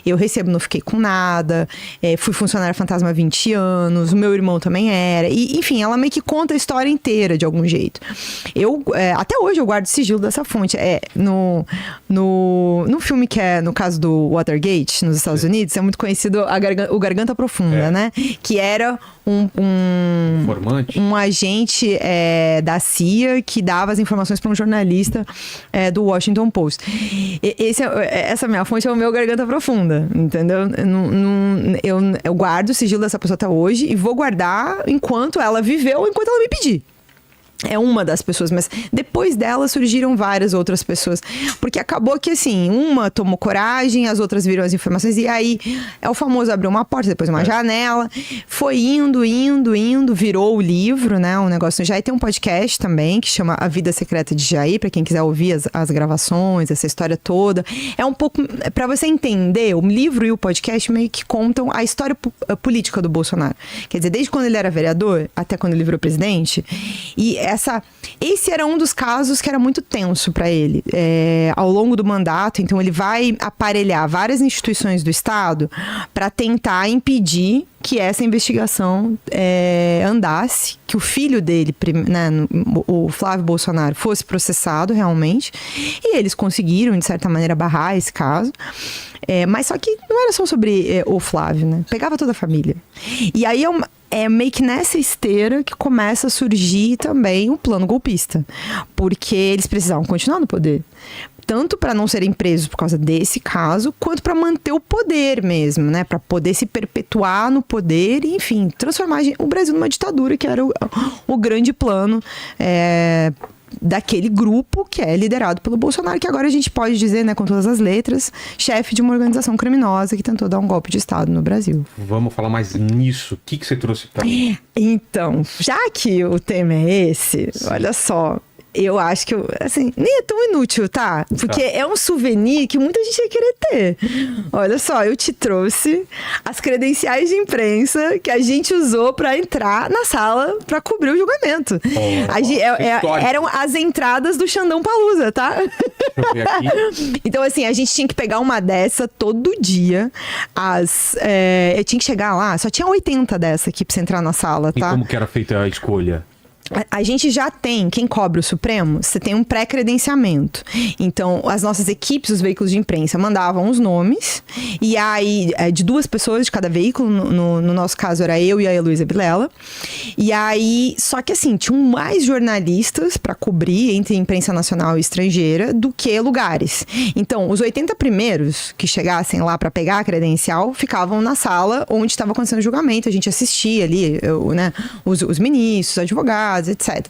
eu recebo, não fiquei com nada, fui funcionária fantasma há 20 anos, o meu irmão também era. E, enfim, ela meio que conta a história inteira de algum jeito. Até hoje eu guardo sigilo dessa fonte. No filme que é, no caso do Watergate, nos Estados Unidos, é muito conhecido o Garganta Profunda, né? Que era um agente da CIA que dava as informações para um jornalista do Washington Post. Essa minha fonte é o meu Garganta Profunda, entendeu? Eu guardo o sigilo dessa pessoa até hoje e vou guardar enquanto ela viveu, enquanto ela me pedir. É uma das pessoas, mas depois dela surgiram várias outras pessoas. Porque acabou que, assim, uma tomou coragem, as outras viram as informações, e aí é o famoso abrir uma porta, depois uma janela. Foi indo, virou o livro, né? Um negócio do Jair. Tem um podcast também que chama A Vida Secreta de Jair, pra quem quiser ouvir as gravações, essa história toda. É um pouco, pra você entender, o livro e o podcast meio que contam a história política do Bolsonaro. Quer dizer, desde quando ele era vereador até quando ele virou presidente. E esse era um dos casos que era muito tenso para ele. Ao longo do mandato, então ele vai aparelhar várias instituições do Estado para tentar impedir que essa investigação andasse, que o filho dele, né, o Flávio Bolsonaro, fosse processado realmente. E eles conseguiram, de certa maneira, barrar esse caso. Mas só que não era só sobre o Flávio, né? Pegava toda a família. E aí é meio que nessa esteira que começa a surgir também o plano golpista. Porque eles precisavam continuar no poder. Tanto para não serem presos por causa desse caso, quanto para manter o poder mesmo, né? Para poder se perpetuar no poder e, enfim, transformar o Brasil numa ditadura, que era o grande plano daquele grupo que é liderado pelo Bolsonaro, que agora a gente pode dizer, né, com todas as letras, chefe de uma organização criminosa que tentou dar um golpe de Estado no Brasil. Vamos falar mais nisso. O que você trouxe para mim? Então, já que o tema é esse, olha só, eu acho que, assim, nem é tão inútil, tá? Porque é um souvenir que muita gente ia querer ter. Olha só, eu te trouxe as credenciais de imprensa que a gente usou pra entrar na sala pra cobrir o julgamento. Eram as entradas do Xandão Palusa, tá? Deixa eu ver aqui. Então, assim, a gente tinha que pegar uma dessa todo dia. Eu tinha que chegar lá, só tinha 80 dessa aqui pra você entrar na sala, tá? E como que era feita a escolha? A gente já tem, quem cobre o Supremo, você tem um pré-credenciamento. Então, as nossas equipes, os veículos de imprensa, mandavam os nomes. E aí, de 2 pessoas de cada veículo, no nosso caso era eu e a Heloísa Vilela. E aí, só que assim, tinham mais jornalistas para cobrir entre imprensa nacional e estrangeira do que lugares. Então, os 80 primeiros que chegassem lá para pegar a credencial, ficavam na sala onde estava acontecendo o julgamento. A gente assistia ali, né, os ministros, os advogados, etc.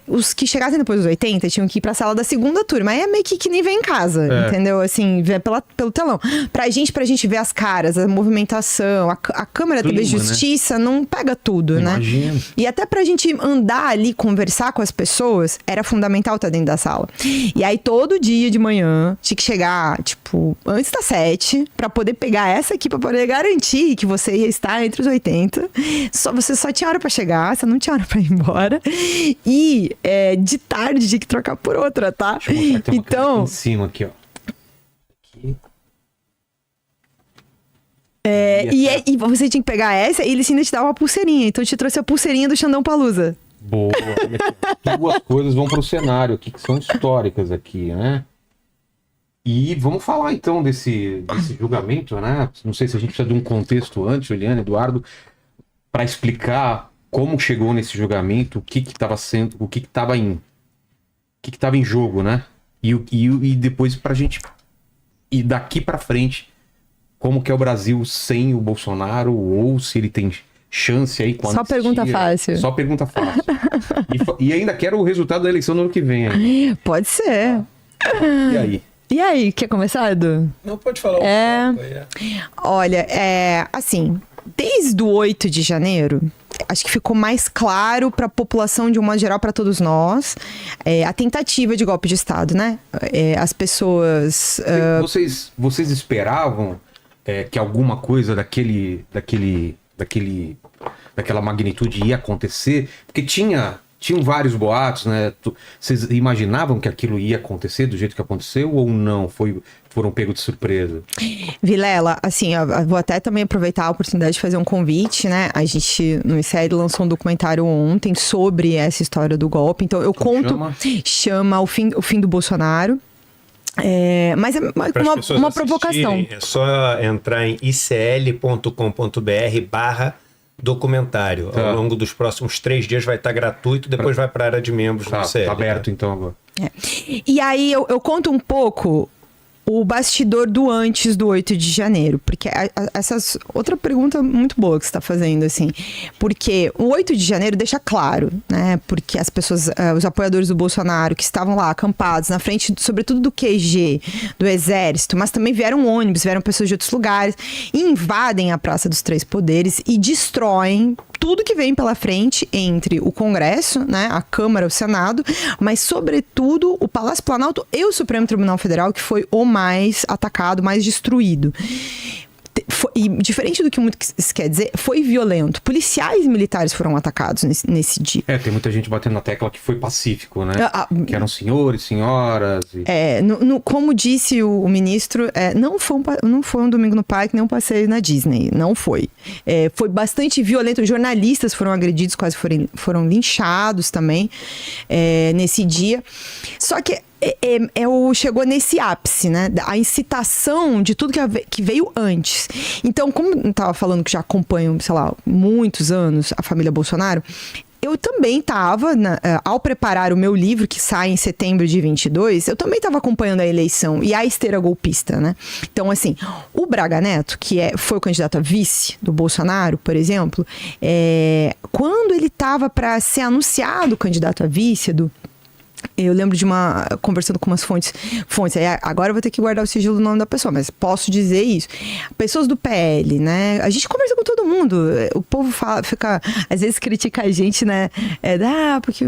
Os que chegassem depois dos 80 tinham que ir pra sala da segunda turma. Aí é meio que nem vem em casa, entendeu? Assim, ver pelo telão. Pra gente ver as caras, a movimentação, a Câmara TV Justiça, né? Não pega tudo, Imagina. Né? E até pra gente andar ali, conversar com as pessoas, era fundamental estar dentro da sala. E aí, todo dia de manhã, tinha que chegar, tipo, antes das 7, pra poder pegar essa aqui, pra poder garantir que você ia estar entre os 80. Você só tinha hora pra chegar, você não tinha hora pra ir embora. E de tarde tinha que trocar por outra, tá? Deixa eu mostrar, então, em cima aqui, ó. Aqui. E você tinha que pegar essa e ele ainda te dava uma pulseirinha. Então eu te trouxe a pulseirinha do Xandão Palusa. Boa. 2 coisas vão pro cenário aqui que são históricas aqui, né? E vamos falar então desse julgamento, né? Não sei se a gente precisa de um contexto antes, Juliana, Eduardo, para explicar como chegou nesse julgamento, o que estava sendo, o que estava em jogo, né? E depois pra gente ir daqui pra frente, como que é o Brasil sem o Bolsonaro, ou se ele tem chance aí com a Só anistia. pergunta fácil. Só pergunta fácil. E ainda quero o resultado da eleição no ano que vem. Aí. Pode ser. E aí, quer começar, Edu? Não, pode falar. Olha, assim, desde o 8 de janeiro, acho que ficou mais claro para a população de um modo geral, para todos nós, a tentativa de golpe de Estado, né? As pessoas... Vocês esperavam que alguma coisa daquela magnitude ia acontecer? Porque tinha tinham vários boatos, né? Vocês imaginavam que aquilo ia acontecer do jeito que aconteceu ou não? Foram pegos de surpresa? Vilela, assim, eu vou até também aproveitar a oportunidade de fazer um convite, né? A gente, no ICL, lançou um documentário ontem sobre essa história do golpe. Então, eu conto... Chama o fim do Bolsonaro. Mas é uma provocação. É só entrar em icl.com.br/documentário. Ao longo dos próximos 3 dias vai estar gratuito, depois vai para a área de membros do ICL. Tá aberto então agora. E aí eu conto um pouco o bastidor do antes do 8 de janeiro, porque outra pergunta muito boa que você está fazendo, assim, porque o 8 de janeiro deixa claro, né, porque as pessoas, os apoiadores do Bolsonaro que estavam lá acampados na frente, sobretudo do QG, do Exército, mas também vieram ônibus, vieram pessoas de outros lugares, e invadem a Praça dos Três Poderes e destroem tudo que vem pela frente entre o Congresso, né, a Câmara, o Senado, mas sobretudo o Palácio Planalto e o Supremo Tribunal Federal, que foi o mais atacado, mais destruído. E diferente do que muito se quer dizer, foi violento. Policiais e militares foram atacados nesse dia. Tem muita gente batendo na tecla que foi pacífico, né? Que eram senhores, senhoras. Como disse o ministro, não foi um domingo no parque, nem um passeio na Disney. Não foi. Foi bastante violento. Jornalistas foram agredidos, quase foram linchados também nesse dia. Só que chegou nesse ápice, né? A incitação de tudo que veio antes. Então, como eu estava falando que já acompanho, sei lá, muitos anos a família Bolsonaro, eu também estava, ao preparar o meu livro, que sai em setembro de 22, eu também estava acompanhando a eleição e a esteira golpista, né? Então, assim, o Braga Neto, que foi o candidato a vice do Bolsonaro, por exemplo, quando ele estava para ser anunciado candidato a vice eu lembro de conversando com umas fontes, agora eu vou ter que guardar o sigilo do nome da pessoa, mas posso dizer isso. Pessoas do PL, né? A gente conversa com todo mundo. O povo às vezes critica a gente, né? Porque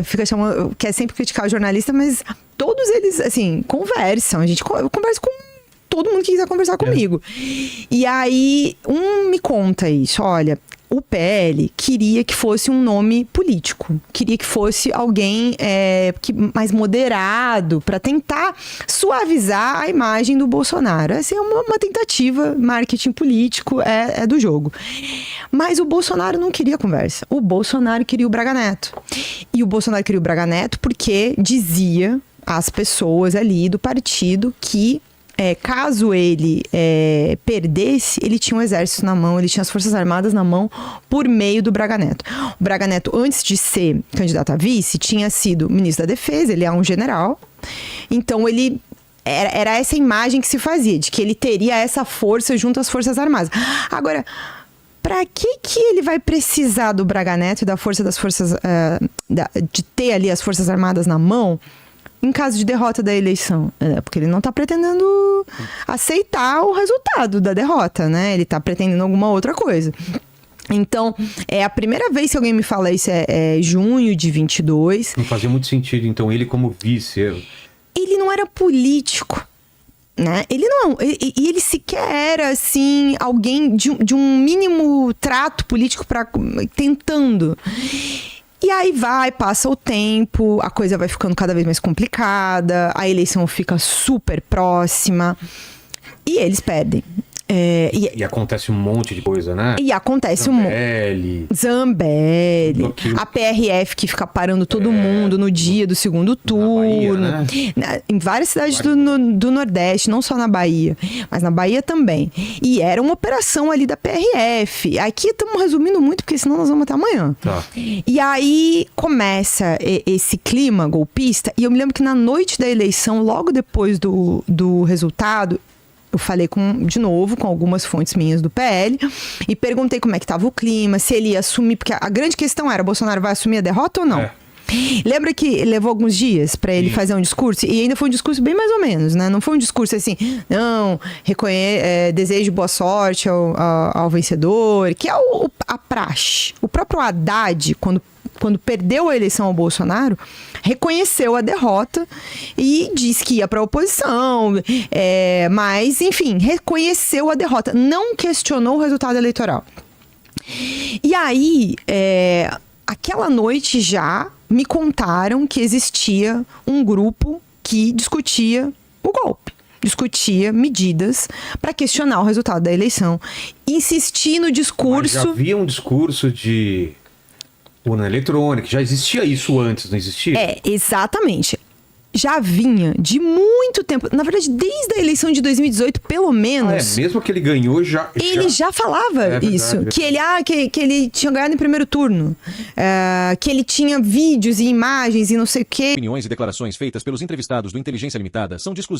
fica chamando, quer sempre criticar o jornalista, mas todos eles, assim, conversam. Eu converso com todo mundo que quiser conversar comigo. E aí, me conta isso, olha... O PL queria que fosse um nome político, queria que fosse alguém mais moderado para tentar suavizar a imagem do Bolsonaro. Essa é uma tentativa, marketing político do jogo. Mas o Bolsonaro não queria conversa. O Bolsonaro queria o Braga Neto. E o Bolsonaro queria o Braga Neto porque dizia às pessoas ali do partido que caso ele perdesse, ele tinha um exército na mão, ele tinha as Forças Armadas na mão por meio do Braga Neto. O Braga Neto, antes de ser candidato a vice, tinha sido ministro da Defesa, ele é um general. Então, ele era essa imagem que se fazia, de que ele teria essa força junto às Forças Armadas. Agora, para que ele vai precisar do Braga Neto e da força das Forças... de ter ali as Forças Armadas na mão... em caso de derrota da eleição? Porque ele não está pretendendo aceitar o resultado da derrota, né? Ele está pretendendo alguma outra coisa. Então, a primeira vez que alguém me fala isso junho de 22. Não fazia muito sentido, então, ele como vice. Ele não era político, né? Ele não... E ele sequer era, assim, alguém de um mínimo trato político tentando... E aí passa o tempo, a coisa vai ficando cada vez mais complicada, a eleição fica super próxima e eles perdem. E acontece um monte de coisa, né? E acontece Zambelli, a PRF que fica parando todo mundo no dia do segundo turno. Na Bahia, né? Em várias cidades do Nordeste, não só na Bahia, mas na Bahia também. E era uma operação ali da PRF. Aqui estamos resumindo muito, porque senão nós vamos até amanhã. Tá. E aí começa esse clima golpista. E eu me lembro que na noite da eleição, logo depois do resultado, eu falei de novo com algumas fontes minhas do PL e perguntei como é que estava o clima, se ele ia assumir, porque a grande questão era, Bolsonaro vai assumir a derrota ou não? Lembra que levou alguns dias para ele fazer um discurso? E ainda foi um discurso bem mais ou menos, né? Não foi um discurso assim, não, desejo boa sorte ao vencedor, que é a praxe. O próprio Haddad, quando perdeu a eleição ao Bolsonaro, reconheceu a derrota e disse que ia para a oposição, mas, enfim, reconheceu a derrota, não questionou o resultado eleitoral. E aí, aquela noite já me contaram que existia um grupo que discutia o golpe. Discutia medidas para questionar o resultado da eleição. Insistir no discurso... Mas já havia um discurso de urna eletrônica, já existia isso antes, não existia? Exatamente. Já vinha de muito tempo, na verdade, desde a eleição de 2018, pelo menos. Mesmo que ele ganhou, Ele já falava isso. Verdade. Que ele tinha ganhado em primeiro turno. Que ele tinha vídeos e imagens e não sei o quê. Opiniões e declarações feitas pelos entrevistados do Inteligência Limitada são de exclusiva